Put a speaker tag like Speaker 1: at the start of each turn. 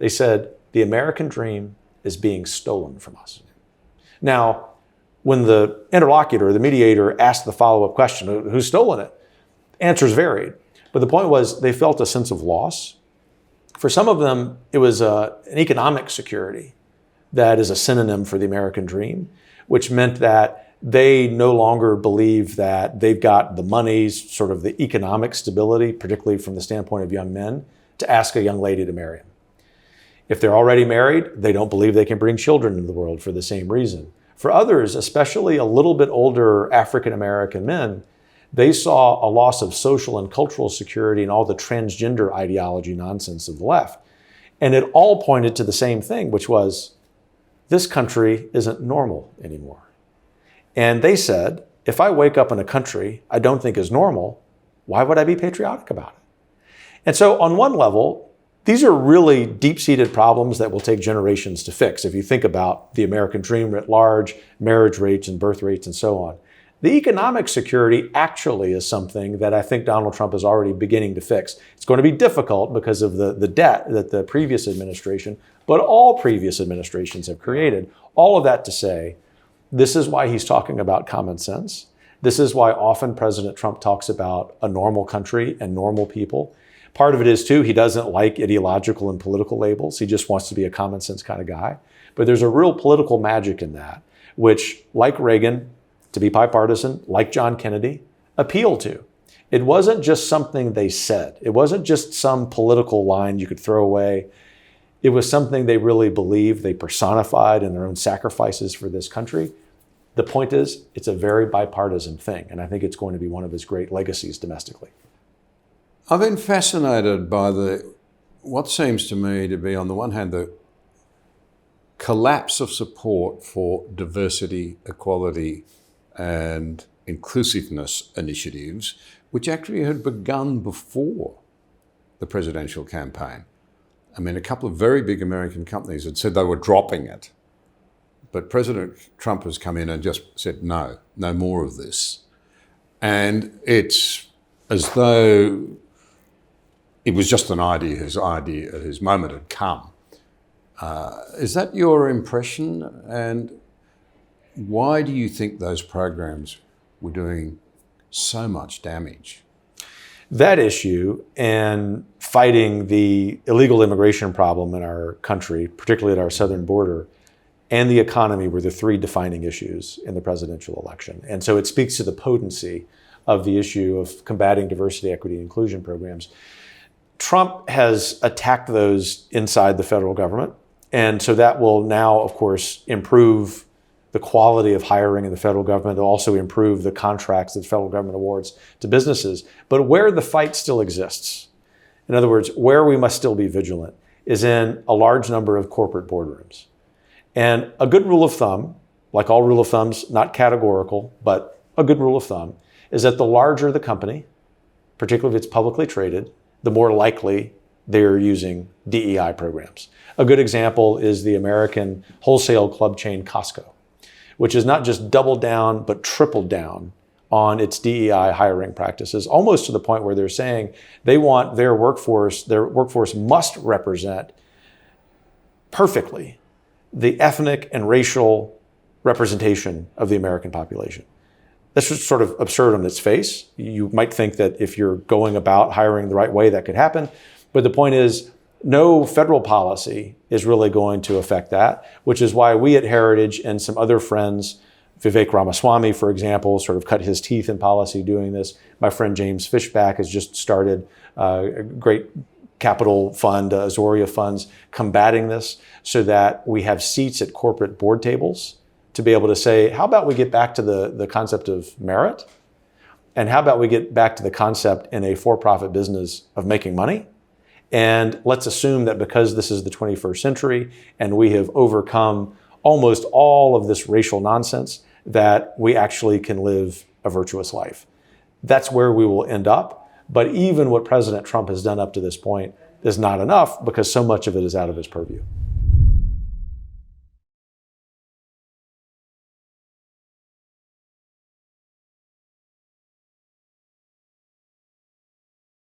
Speaker 1: They said, the American dream is being stolen from us. Now, when the interlocutor, the mediator, asked the follow-up question, who's stolen it? Answers varied. But the point was they felt a sense of loss. For some of them, it was an economic security that is a synonym for the American dream, which meant that they no longer believe that they've got the monies, sort of the economic stability, particularly from the standpoint of young men, to ask a young lady to marry them. If they're already married, they don't believe they can bring children into the world for the same reason. For others, especially a little bit older African-American men, they saw a loss of social and cultural security and all the transgender ideology nonsense of the left. And it all pointed to the same thing, which was, this country isn't normal anymore. And they said, if I wake up in a country I don't think is normal, why would I be patriotic about it? And so on one level, these are really deep-seated problems that will take generations to fix. If you think about the American dream writ large, marriage rates and birth rates and so on. The economic security actually is something that I think Donald Trump is already beginning to fix. It's going to be difficult because of the debt that the previous administration, but all previous administrations have created. All of that to say, this is why he's talking about common sense. This is why often President Trump talks about a normal country and normal people. Part of it is, too, he doesn't like ideological and political labels. He just wants to be a common sense kind of guy. But there's a real political magic in that, which, like Reagan, to be bipartisan, like John Kennedy, appealed to. It wasn't just something they said. It wasn't just some political line you could throw away. It was something they really believed, they personified in their own sacrifices for this country. The point is, it's a very bipartisan thing, and I think it's going to be one of his great legacies domestically.
Speaker 2: I've been fascinated by what seems to me to be, on the one hand, the collapse of support for diversity, equality, and inclusiveness initiatives, which actually had begun before the presidential campaign. I mean, a couple of very big American companies had said they were dropping it. But President Trump has come in and just said, no more of this. And it's as though it was just an idea, his moment had come. Is that your impression? And why do you think those programs were doing so much damage?
Speaker 1: That issue and fighting the illegal immigration problem in our country, particularly at our southern border, and the economy were the three defining issues in the presidential election. And so it speaks to the potency of the issue of combating diversity, equity, and inclusion programs. Trump has attacked those inside the federal government. And so that will now, of course, improve the quality of hiring in the federal government. It'll also improve the contracts that the federal government awards to businesses. But where the fight still exists, in other words, where we must still be vigilant, is in a large number of corporate boardrooms. And a good rule of thumb, like all rule of thumbs, not categorical, but a good rule of thumb, is that the larger the company, particularly if it's publicly traded, the more likely they're using DEI programs. A good example is the American wholesale club chain Costco, which has not just doubled down, but tripled down on its DEI hiring practices, almost to the point where they're saying they want their workforce must represent perfectly the ethnic and racial representation of the American population. That's just sort of absurd on its face. You might think that if you're going about hiring the right way, that could happen. But the point is, no federal policy is really going to affect that, which is why we at Heritage and some other friends, Vivek Ramaswamy, for example, sort of cut his teeth in policy doing this. My friend James Fishback has just started a great capital fund, Azoria funds, combating this so that we have seats at corporate board tables to be able to say, how about we get back to the concept of merit? And how about we get back to the concept in a for-profit business of making money? And let's assume that because this is the 21st century and we have overcome almost all of this racial nonsense, that we actually can live a virtuous life. That's where we will end up. But even what President Trump has done up to this point is not enough because so much of it is out of his purview.